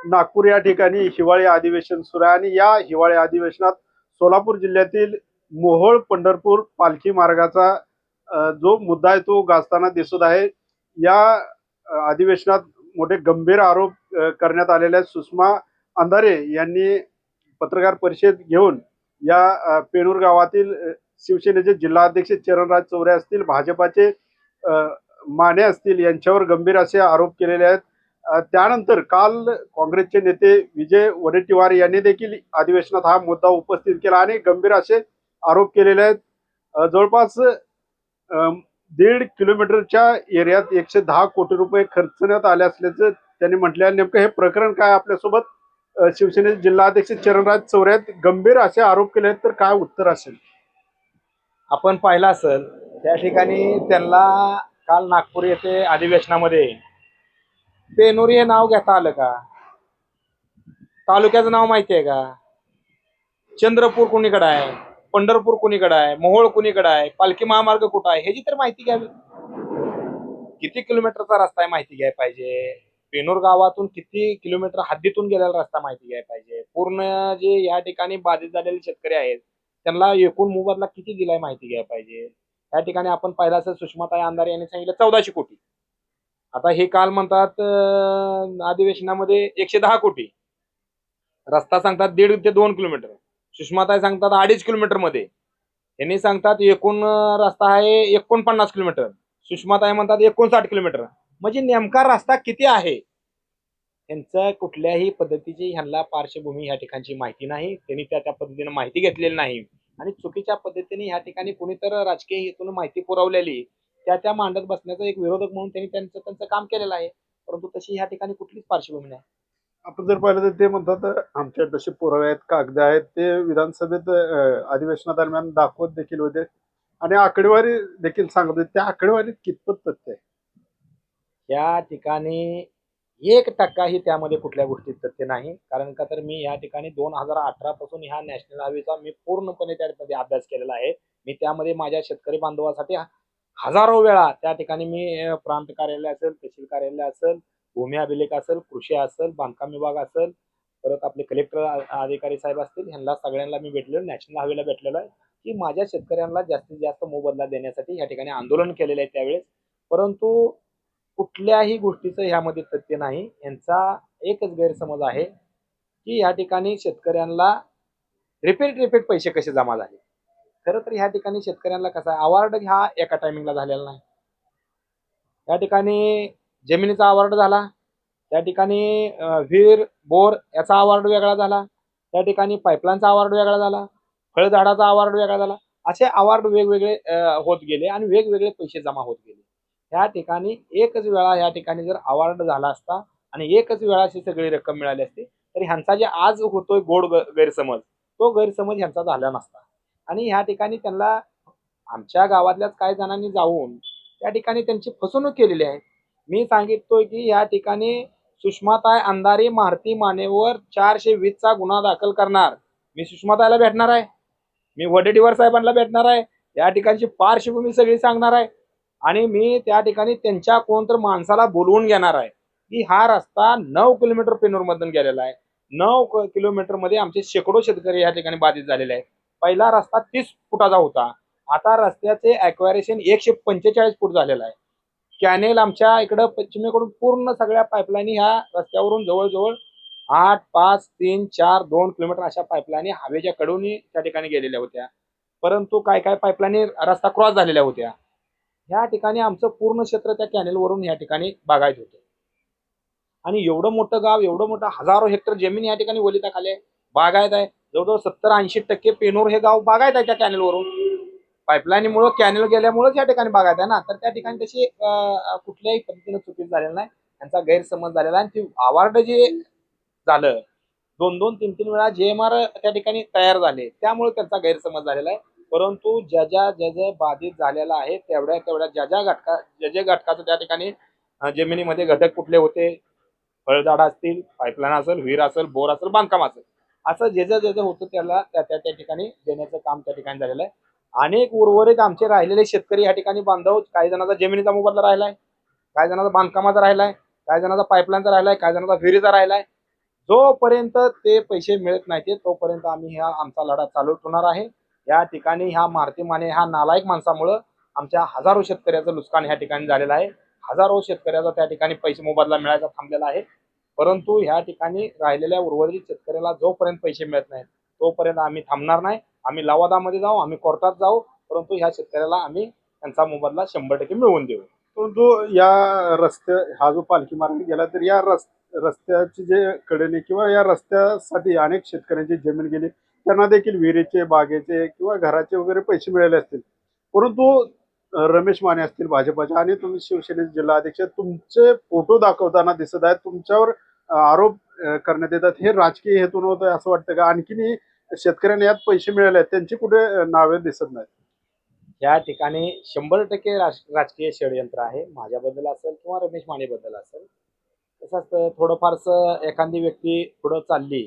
नागपूर या ठिकाणी हिवाळी अधिवेशन सुरू आहे आणि या हिवाळी अधिवेशनात सोलापूर जिल्ह्यातील मोहोळ पंढरपूर पालखी मार्गाचा जो मुद्दा आहे तो गाजताना दिसत आहे. या अधिवेशनात मोठे गंभीर आरोप करण्यात आलेले आहेत. सुषमा अंधारे यांनी पत्रकार परिषद घेऊन या पेणूर गावातील शिवसेनेचे जिल्हाध्यक्ष चरणराज चौरे असतील, भाजपाचे माने असतील यांच्यावर गंभीर असे आरोप केलेले आहेत. त्यानंतर काल काँग्रेसचे नेते विजय वडेट्टीवार यांनी देखील अधिवेशनात हा मुद्दा उपस्थित केला आणि गंभीर असे आरोप केलेले आहेत. जवळपास 1.5 किलोमीटरच्या एरियात 110 कोटी रुपये खर्चण्यात आले असल्याचं त्यांनी म्हटलं आहे. नेमकं हे प्रकरण काय? आपल्यासोबत शिवसेनेचे जिल्हाध्यक्ष चरणराज चौरे आहेत. गंभीर असे आरोप केले आहेत, तर काय उत्तर असेल? आपण पाहिलं असेल त्या ठिकाणी त्यांना काल नागपूर येथे अधिवेशनामध्ये पेनोरी हे नाव घेता आलं का? तालुक्याचं नाव माहिती आहे का? चंद्रपूर कुणीकडे आहे, पंढरपूर कुणीकडे आहे, मोहोळ कुणीकडे आहे, पालखी महामार्ग कुठं आहे ह्याची तर माहिती घ्यावी. किती किलोमीटरचा रस्ता आहे माहिती घ्यायला पाहिजे. पेनूर गावातून किती किलोमीटर हद्दीतून गेलेला रस्ता माहिती घ्यायला पाहिजे. पूर्ण जे या ठिकाणी बाधित झालेले शेतकरी आहेत त्यांना एकूण मोबदला किती दिलाय माहिती घ्यायला पाहिजे. या ठिकाणी आपण पाहिलं असेल सुषमाताई अंधारे यांनी सांगितलं 1400 कोटी. आता हे काल म्हणतात अधिवेशनामध्ये 110 कोटी. रस्ता सांगतात 1.5 ते 2 किलोमीटर. सुषमाताई सांगतात 2.5 किलोमीटर मध्ये. यांनी सांगतात एकूण रस्ता आहे 49 किलोमीटर. सुषमाताई म्हणतात 59 किलोमीटर. म्हणजे नेमका रस्ता किती आहे यांचं कुठल्याही पद्धतीची ह्यांना पार्श्वभूमी ह्या ठिकाणची माहिती नाही. त्यांनी त्या पद्धतीने माहिती घेतलेली नाही आणि चुकीच्या पद्धतीने ह्या ठिकाणी कुणीतर राजकीय हेतून माहिती पुरवलेली त्या मांडत बसण्याचा एक विरोधक म्हणून त्यांनी त्यांचं काम केलेलं आहे. परंतु तशी ह्या ठिकाणी कुठलीच पार्श्वभूमी नाही. आपण जर पाहिलं तर ते म्हणतात आमच्या जसे पुरावे आहेत, कागद आहेत, ते विधानसभेत अधिवेशनादरम्यान दाखवत देखील होते आणि आकडेवारी देखील सांगत होते. त्या आकडेवारीत कितपत तथ्य आहे? या ठिकाणी 1% त्यामध्ये कुठल्या गोष्टीत तथ्य नाही. कारण का तर मी या ठिकाणी 2018 पासून ह्या नॅशनल हायवेचा मी पूर्णपणे त्यामध्ये अभ्यास केलेला आहे. मी त्यामध्ये माझ्या शेतकरी बांधवासाठी हजारो वेळा त्या ठिकाणी मी प्रांत कार्यालय असेल, तहसील कार्यालय असेल, भूमी अभिलेख असेल, कृषी असेल, बांधकाम विभाग असेल, परत आपले कलेक्टर अधिकारी साहेब असतील, ह्यांना सगळ्यांना मी भेटलेलो, नॅशनल हायवेला भेटलेलो आहे की माझ्या शेतकऱ्यांना जास्तीत जास्त मोबदला देण्यासाठी या ठिकाणी आंदोलन केलेलं आहे त्यावेळेस. परंतु कुठल्याही गोष्टीचं ह्यामध्ये तथ्य नाही. यांचा एकच गैरसमज आहे की या ठिकाणी शेतकऱ्यांना रिपीट पैसे कसे जमा झाले. खरं तर ह्या ठिकाणी शेतकऱ्यांना कसा अवॉर्ड हा एका टायमिंगला झालेला नाही. या ठिकाणी जमिनीचा अवॉर्ड झाला, त्या ठिकाणी विहीर बोर याचा अवॉर्ड वेगळा झाला, त्या ठिकाणी पाईपलाईनचा अवॉर्ड वेगळा झाला, फळझाडाचा अवॉर्ड वेगळा झाला. असे अवॉर्ड वेगवेगळे होत गेले आणि वेगवेगळे पैसे जमा होत गेले. ह्या ठिकाणी एकच वेळा या ठिकाणी जर अवॉर्ड झाला असता आणि एकच वेळा अशी सगळी रक्कम मिळाली असती तर ह्यांचा जे आज होतोय गोड गैरसमज तो गैरसमज ह्यांचा झाला नसता. आणि ह्या ठिकाणी त्यांना आमच्या गावातल्याच काही जणांनी जाऊन त्या ठिकाणी त्यांची फसवणूक केलेली आहे. मी सांगितलोय की या ठिकाणी सुषमाताई अंधारे मारुती मानेवर 420 चा गुन्हा दाखल करणार. मी सुषमाताईला भेटणार आहे, मी वडेट्टीवार साहेबांना भेटणार आहे, या ठिकाणची पार्श्वभूमी सगळी सांगणार आहे आणि मी त्या ठिकाणी त्यांच्या कोणतर माणसाला बोलवून घेणार आहे की हा रस्ता 9 किलोमीटर पेनूर मधून गेलेला आहे. 9 किलोमीटर मध्ये आमचे शेकडो शेतकरी या ठिकाणी बाधित झालेले आहेत. पहिला रस्ता 30 फुटाचा होता, आता रस्त्याचे ॲक्वायरेशन 145 फूट झालेलं आहे. कॅनेल आमच्या इकडं पश्चिमेकडून पूर्ण सगळ्या पाईपलाईनी ह्या रस्त्यावरून जवळजवळ 8, 5, 3, 4, 2 किलोमीटर अशा पाईपलाईनी हवेच्या कडून त्या ठिकाणी गेलेल्या होत्या. परंतु काय पाईपलाईनी रस्ता क्रॉस झालेल्या होत्या. ह्या ठिकाणी आमचं पूर्ण क्षेत्र त्या कॅनेलवरून या ठिकाणी बागायत होतं आणि एवढं मोठं गाव, एवढं मोठं हजारो हेक्टर जमीन या ठिकाणी वलिताखाली आहे, बागायत आहे. जवळजवळ 70-80% पेनूर हे गाव बागायत आहे त्या कॅनेलवरून. पाईपलाईनमुळे कॅनेल गेल्यामुळेच या ठिकाणी बागायत आहे ना. तर त्या ठिकाणी तशी कुठल्याही पद्धतीने चुकीच झालेलं नाही. त्यांचा गैरसमज झालेला आहे. आणि ती अवॉर्ड जे झालं 2-2, 3-3 वेळा JMR त्या ठिकाणी तयार झाले त्यामुळे त्यांचा गैरसमज झालेला आहे. परंतु ज्या बाधित झालेला आहे तेवढ्या ज्या घटकाचं त्या ठिकाणी जमिनीमध्ये घटक कुठले होते, फळझाडं असतील, पाईपलाईन असेल, विहीर असेल, बोर असेल, बांधकाम असेल, असं जे होतं त्याला त्या ठिकाणी देण्याचं काम त्या ठिकाणी झालेलं आहे. अनेक उर्वरित आमचे राहिलेले शेतकरी या ठिकाणी बांधव, काही जणांचा जमिनीचा मोबदला राहिलाय, काही जणांचा बांधकामाचा राहिलाय, काही जणांचा पाईपलाईनचा राहिलाय, काही जणांचा विहिरीचा राहिलाय. जोपर्यंत ते पैसे मिळत नाही तोपर्यंत आम्ही आमचा लढा चालू ठेवणार आहे. या ठिकाणी ह्या मारुती माने ह्या नालायक माणसामुळं आमच्या हजारो शेतकऱ्याचं नुकसान ह्या ठिकाणी झालेलं आहे. हजारो शेतकऱ्याचा त्या ठिकाणी पैसे मोबदला मिळायचा थांबलेला आहे. परंतु ह्या ठिकाणी राहिलेल्या उर्वरित शेतकऱ्याला जोपर्यंत पैसे मिळत नाहीत तोपर्यंत आम्ही थांबणार नाही. आम्ही लवादामध्ये जाऊ, आम्ही कोर्टात जाऊ, परंतु ह्या शेतकऱ्याला आम्ही त्यांचा मोबदला 100% मिळवून देऊ. परंतु या हा जो पालखी मार्ग गेला तर या रस्त्याचे जे कडेने किंवा या रस्त्यासाठी अनेक शेतकऱ्यांची जमीन गेली, त्यांना देखील विहिरीचे, बागेचे किंवा घराचे वगैरे पैसे मिळाले असतील. परंतु रमेश माने असतील भाजपचे आणि तुम्ही शिवसेनेचे जिल्हा अध्यक्ष, तुमचे फोटो दाखवताना दिसत आहेत, तुमच्यावर आरोप करण्यात येतात. हे राजकीय हेतून होत आहे असं वाटतं का? आणखीनही शेतकऱ्यांना यात पैसे मिळाले आहेत, त्यांची कुठे नावे दिसत नाहीत. या ठिकाणी 100% राजकीय षडयंत्र आहे. माझ्याबद्दल असेल किंवा रमेश माने बद्दल असेल. कसं असतं, थोडंफारसं एखादी व्यक्ती पुढं चालली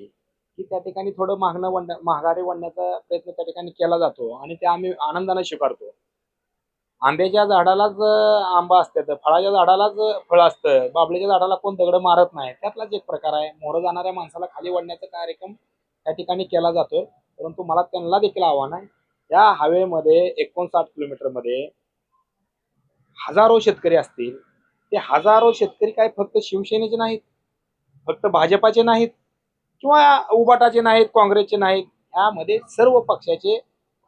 की त्या ठिकाणी थोडं महागारी वाढण्याचा प्रयत्न त्या ठिकाणी केला जातो आणि ते आम्ही आनंदाने स्वीकारतो. आंब्याच्या झाडालाच आंबा असतात, फळाच्या झाडालाच फळ असतं, बाबळीच्या झाडाला कोण दगड मारत नाही. त्यातलाच एक प्रकार आहे. मोहर जाणाऱ्या माणसाला खाली वाढण्याचा कार्यक्रम त्या ठिकाणी केला जातोय. परंतु मला त्यांना देखील आव्हान आहे. या हवेमध्ये 59 किलोमीटरमध्ये हजारो शेतकरी असतील. ते हजारो शेतकरी काय फक्त शिवसेनेचे नाहीत, फक्त भाजपाचे नाहीत किंवा उबाटाचे नाहीत, काँग्रेसचे नाहीत. यामध्ये सर्व पक्षाचे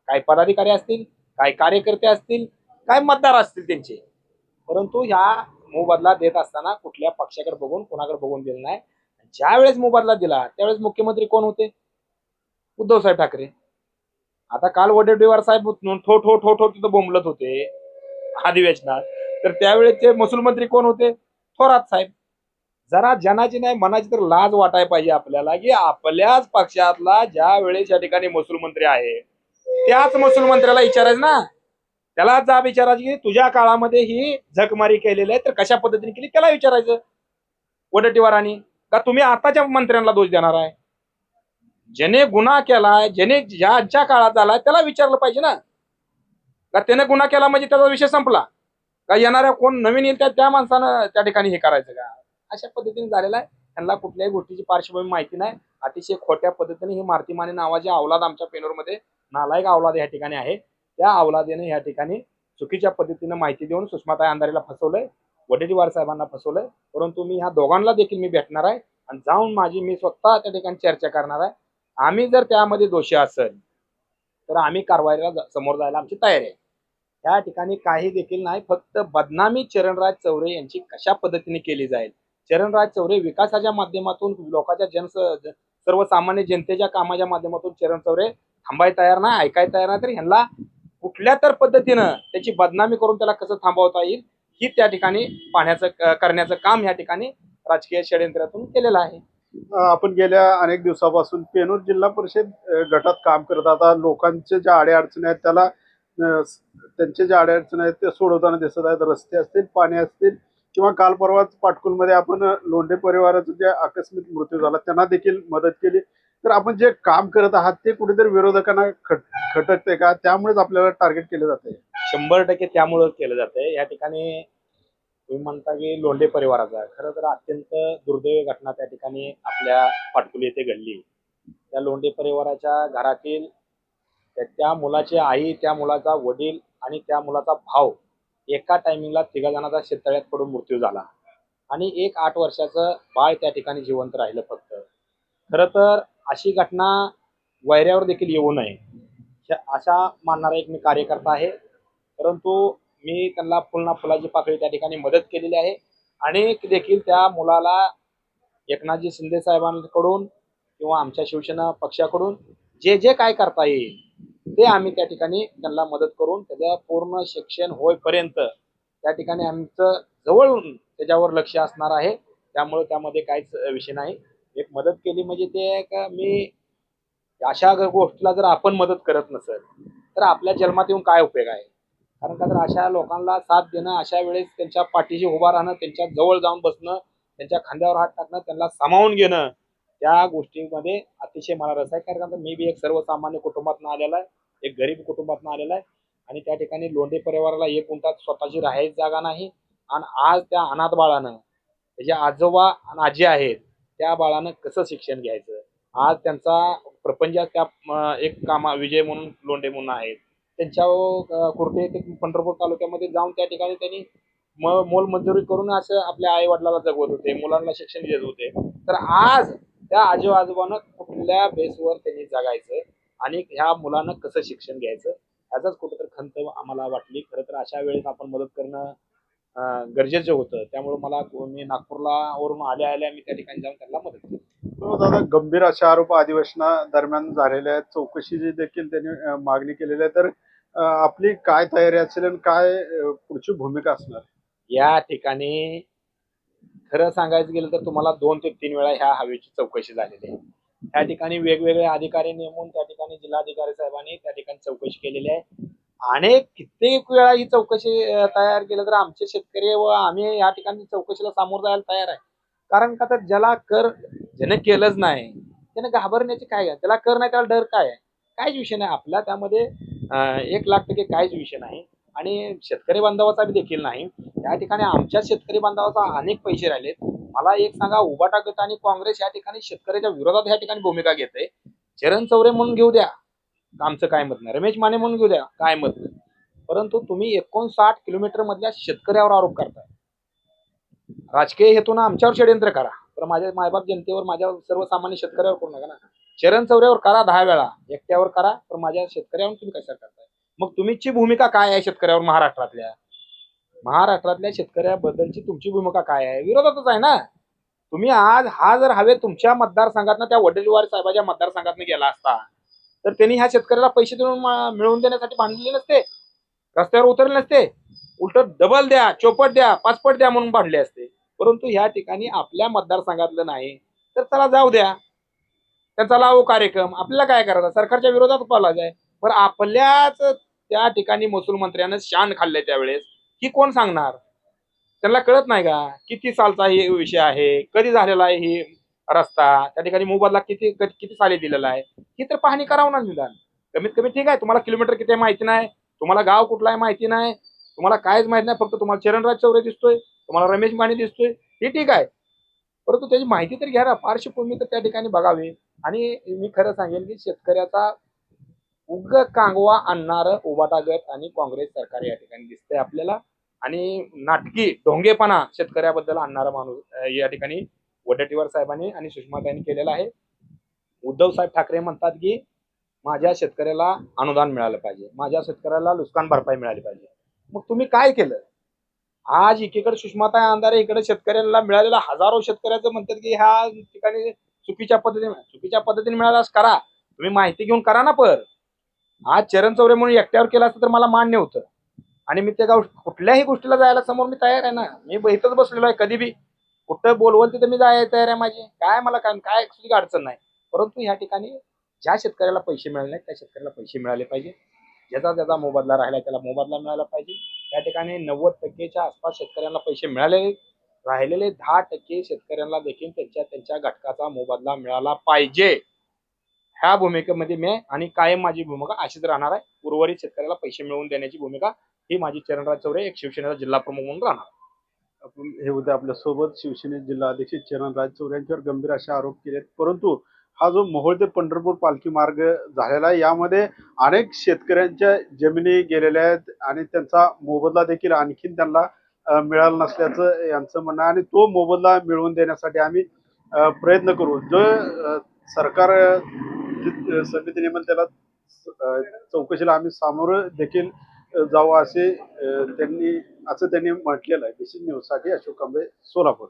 काही पदाधिकारी असतील, काही कार्यकर्ते असतील, काही मतदार असतील त्यांचे. परंतु ह्या मोबदला देत असताना कुठल्या पक्षाकडे बघून कोणाकडे बघून दिला नाही. ज्यावेळेस मोबदला दिला त्यावेळेस मुख्यमंत्री कोण होते? उद्धव साहेब ठाकरे. आता काल वडेट्टीवार साहेब ठो ठो ठो ठो तिथं बोंबलत होते अधिवेशनात, तर त्यावेळेस ते महसूल मंत्री कोण होते? थोरात साहेब. जरा जनाची नाही मनाची तर लाज वाटायला पाहिजे आपल्याला की आपल्याच पक्षातला ज्या वेळेस या ठिकाणी महसूल मंत्री आहे त्याच महसूल मंत्र्याला विचारायचं ना, त्याला जाब विचारायची की तुझ्या काळामध्ये ही झकमारी केलेली आहे तर कशा पद्धतीने केली त्याला विचारायचं वडेट्टीवारांनी. का तुम्ही आताच्या मंत्र्यांना दोष देणार आहे? ज्याने गुन्हा केलाय, ज्याने ज्याच्या काळात झालाय त्याला विचारलं पाहिजे ना. का त्याने गुन्हा केला म्हणजे त्याचा विषय संपला? का येणाऱ्या कोण नवीन येईल त्या माणसानं त्या ठिकाणी हे करायचं का? अशा पद्धतीने झालेला आहे. त्यांना कुठल्याही गोष्टीची पार्श्वभूमी माहिती नाही. अतिशय खोट्या पद्धतीने ही मारुती माने नावाचे अवलाद आमच्या पेनूरमध्ये नालायक अवलाद या ठिकाणी आहे. त्या अवलादेने या ठिकाणी चुकीच्या पद्धतीने माहिती देऊन सुषमाताई अंधारेला फसवलंय, वडेट्टीवार साहेबांना फसवलंय. परंतु मी ह्या दोघांना देखील मी भेटणार आहे आणि जाऊन मी स्वतः त्या ठिकाणी चर्चा करणार आहे. आम्ही जर त्यामध्ये दोषी असेल तर आम्ही कारवाईला समोर जायला आमची तयारी आहे. त्या ठिकाणी काही देखील नाही. फक्त बदनामी चरणराज चौरे यांची कशा पद्धतीने केली जाईल. चरणराज चौरे विकासाच्या माध्यमातून लोकांच्या सर्वसामान्य जनतेच्या कामाच्या माध्यमातून चरण चौरे थांबायला तयार नाही, ऐकायला तयार नाही. तर ह्यांना कुठल्या तर पद्धतीनं त्याची बदनामी करून त्याला कसं थांबवता येईल ही त्या ठिकाणी करण्याचं काम या ठिकाणी राजकीय षडयंत्रातून केलेलं आहे. आपण गेल्या अनेक दिवसापासून पेनूर जिल्हा परिषद गटात काम करत आता लोकांचे ज्या अडीअडचणी आहेत त्याला त्यांचे ज्या अडीअडचणी आहेत ते सोडवताना दिसत आहेत. रस्ते असतील, पाणी असतील किंवा काल परवाच पाटकुलमध्ये आपण लोंढे परिवाराचा जे आकस्मिक मृत्यू झाला त्यांना देखील मदत केली. तर आपण जे काम करत आहात ते कुठेतरी विरोधकांना खटकते का? त्यामुळेच आपल्याला टार्गेट केलं जाते. 100% त्यामुळं केलं जातंय. या ठिकाणी तुम्ही म्हणता की लोंढे परिवाराचा खरं तर अत्यंत दुर्दैवी घटना त्या ठिकाणी आपल्या पाटकुली येथे घडली. त्या लोंढे परिवाराच्या घरातील त्या मुलाची आई, त्या मुलाचा वडील आणि त्या मुलाचा भाऊ एका टायमिंगला 3 जणांचा शेततळ्यात पडून मृत्यू झाला आणि एक 8 वर्षाचं बाळ त्या ठिकाणी जिवंत राहिलं. फक्त खरं तर अशी घटना वैऱ्यावर देखील येऊ नये अशा मानणारा एक मी कार्यकर्ता आहे. परंतु मी त्यांना फुलाची पाकळी त्या ठिकाणी मदत केलेली आहे आणि देखील त्या मुलाला एकनाथजी शिंदे साहेबांकडून किंवा आमच्या शिवसेना पक्षाकडून जे जे काय करता येईल ते आम्ही त्या ठिकाणी त्यांना मदत करून त्याचं पूर्ण शिक्षण होईपर्यंत त्या ठिकाणी आमचं जवळून त्याच्यावर लक्ष असणार आहे. त्यामुळे त्यामध्ये काहीच विषय नाही. एक मदत केली म्हणजे ते मी अशा गोष्टीला जर आपण मदत करत नसेल तर आपल्या जन्मात येऊन काय उपयोग आहे? कारण का तर अशा लोकांना साथ देणं, अशा वेळेस त्यांच्या पाठीशी उभा राहणं, त्यांच्या जवळ जाऊन बसणं, त्यांच्या खांद्यावर हात टाकणं, त्यांना सामावून घेणं, त्या गोष्टीमध्ये अतिशय मला रस आहे. कारण का मी बी एक सर्वसामान्य कुटुंबातून आलेला आहे, एक गरीब कुटुंबातून आलेला आहे आणि त्या ठिकाणी लोंढे परिवाराला 1 गुंठात स्वतःची राहायची जागा नाही आणि आज त्या अनाथ बाळानं त्याचे आजोबा आणि आजी आहेत त्या बाळानं कसं शिक्षण घ्यायचं. आज त्यांचा प्रपंच त्या एक कामा विजय म्हणून लोंढे म्हणून आहेत त्यांच्या कुर्टे ते पंढरपूर तालुक्यामध्ये जाऊन त्या ठिकाणी त्यांनी मोलमजुरी करून असं आपल्या आई वडिलाला जगवत होते, मुलांना शिक्षण देत होते. तर आज त्या आजी आजोबानं कुठल्या बेसवर त्यांनी जगायचं आणि ह्या मुलांना कसं शिक्षण घ्यायचं ह्याचाच कुठेतरी खंत आम्हाला वाटली. खरं तर अशा वेळेस आपण मदत करणं गरजेचं होतं. त्यामुळे मी नागपूरला वरून आल्या आल्या मी त्या ठिकाणी जाऊन त्यांना मदत केली. हो दादा, गंभीर असे आरोप अधिवेशनादरम्यान झालेले आहेत. चौकशीची देखील त्यांनी मागणी केलेली आहे. तर आपली काय तयारी असेल आणि काय पुढची भूमिका असणार? या ठिकाणी खरं सांगायचं गेलं तर तुम्हाला 2 ते 3 वेळा ह्या हवेची चौकशी झालेली आहे. त्या ठिकाणी वेगवेगळे अधिकारी नेमून त्या ठिकाणी जिल्हाधिकारी साहेबांनी त्या ठिकाणी चौकशी केलेली आहे. आणि कित्येक वेळा ही चौकशी तयार केलं तर आमचे शेतकरी व आम्ही या ठिकाणी चौकशीला सामोरं जायला तयार आहे. कारण का तर ज्याला कर ज्याने केलंच नाही त्याने घाबरण्याचे काय आहे? त्याला कर नाही त्याला डर काय आहे? काहीच विषय नाही आपला त्यामध्ये 1,00,000% काहीच विषय नाही. आणि शेतकरी बांधवाचा बी देखील नाही. या ठिकाणी आमच्या शेतकरी बांधवाचा अनेक पैसे राहिलेत. मला एक सांगा, उबाटा गट आणि काँग्रेस या ठिकाणी शेतकऱ्याच्या विरोधात या ठिकाणी भूमिका घेते. चरण चौरे म्हणून घेऊ द्या, आमचं काय मत नाही. रमेश माने म्हणून घेऊ द्या, काय मत नाही. परंतु तुम्ही 59 किलोमीटर मधल्या शेतकऱ्यावर आरोप करताय. राजकीय हेतून आमच्यावर षडयंत्र करा, तर माझ्या मायबाप जनतेवर, माझ्या सर्वसामान्य शेतकऱ्यावर करू नका ना. चरण चौऱ्यावर करा 10 वेळा, एकट्यावर करा, तर माझ्या शेतकऱ्यावर तुम्ही कशा करताय? मग तुमची भूमिका काय आहे शेतकऱ्यावर? महाराष्ट्रातल्या शेतकऱ्याबद्दलची तुमची भूमिका काय आहे? विरोधातच आहे ना. तुम्ही आज हा जर हवे तुमच्या मतदारसंघातनं त्या वडीलवार साहेबाच्या मतदारसंघातनं गेला असता तर त्यांनी ह्या शेतकऱ्याला पैसे देऊन मिळवून देण्यासाठी भांडलेले नसते, रस्त्यावर उतरले नसते. उलट डबल द्या, चौपट द्या, पाचपट द्या म्हणून भांडले असते. परंतु ह्या ठिकाणी आपल्या मतदारसंघातलं नाही तर चला जाऊ द्या, त्यांचा लावू कार्यक्रम. आपल्याला काय करायचं? सरकारच्या विरोधात बोलायचं आहे. बरं, आपल्याच त्या ठिकाणी महसूल मंत्र्यानं शान खाल्लंय त्यावेळेस ही कोण सांगणार? त्यांना कळत नाही का किती सालचा हे विषय आहे, कधी झालेला आहे ही रस्ता, त्या ठिकाणी मोबदला किती किती साली दिलेला आहे, ही तर पाहणी करावं ना निदान. कमीत कमी ठीक आहे, तुम्हाला किलोमीटर किती आहे माहिती नाही, तुम्हाला गाव कुठला आहे माहिती नाही, तुम्हाला कायच माहिती नाही, फक्त तुम्हाला चरणराज चौरे दिसतोय, तुम्हाला रमेश माने दिसतोय, हे ठीक आहे. परंतु त्याची माहिती तर घ्या ना, पार्श्वभूमी तर त्या ठिकाणी बघावी. आणि मी खरं सांगेन की शेतकऱ्याचा उग्र कांगवा आणणारं उबाटा गट आणि काँग्रेस सरकार या ठिकाणी दिसतंय आपल्याला. आणि नाटकी ढोंगेपणा शेतकऱ्याबद्दल आणणारा माणूस या ठिकाणी वडेट्टीवार साहेबांनी आणि सुषमाताईंनी केलेला आहे. उद्धव साहेब ठाकरे म्हणतात की माझ्या शेतकऱ्याला अनुदान मिळालं पाहिजे, माझ्या शेतकऱ्याला नुकसान भरपाई मिळाली पाहिजे. मग तुम्ही काय केलं? आज एकीकडे सुषमाताई अंधारे, इकडे शेतकऱ्यांना मिळालेला हजारो शेतकऱ्याचं म्हणतात की ह्या ठिकाणी चुकीच्या पद्धतीने मिळालाच करा, तुम्ही माहिती घेऊन करा ना. आज चरण चौरे म्हणून एकट्यावर केलं असतं तर मला मान्य होतं आणि मी त्या कुठल्याही गोष्टीला जायला समोर मी तयार आहे ना. मी इथंच बसलेलो आहे, कधी बी कुठं बोलवल तिथे मी जायला तयार आहे. माझी काय मला काय अडचण नाही. परंतु ह्या ठिकाणी ज्या शेतकऱ्याला पैसे मिळाले नाहीत त्या शेतकऱ्याला पैसे मिळाले पाहिजे. ज्याचा मोबदला राहिला त्याला मोबदला मिळाला पाहिजे. त्या ठिकाणी 90%च्या आसपास शेतकऱ्यांना पैसे मिळाले, राहिलेले 10% शेतकऱ्यांना देखील त्यांच्या घटकाचा मोबदला मिळाला पाहिजे. ह्या भूमिकेमध्ये मी आणि कायम माझी भूमिका अशीच राहणार आहे. उर्वरित शेतकऱ्याला पैसे मिळवून देण्याची भूमिका ही माझी चरणराज चौरे एक शिवसेनेचा जिल्हा प्रमुख म्हणून राहणार. आपण हे उद्या आपल्यासोबत शिवसेनेचे जिल्हाध्यक्ष चरणराज चौरे यांच्यावर गंभीर असे आरोप केलेत. परंतु हा जो मोहोळ ते पंढरपूर पालखी मार्ग झालेला आहे यामध्ये अनेक शेतकऱ्यांच्या जमिनी गेलेल्या आहेत आणि त्यांचा मोबदला देखील आणखीन त्यांना मिळाला नसल्याचं यांचं म्हणणं आहे. आणि तो मोबदला मिळवून देण्यासाठी आम्ही प्रयत्न करू. जो सरकार समिती नेमल त्याला चौकशीला आम्ही सामोरं देखील जावं असं त्यांनी म्हटलेलं आहे. BC न्यूजसाठी अशोक कांबळे, सोलापूर.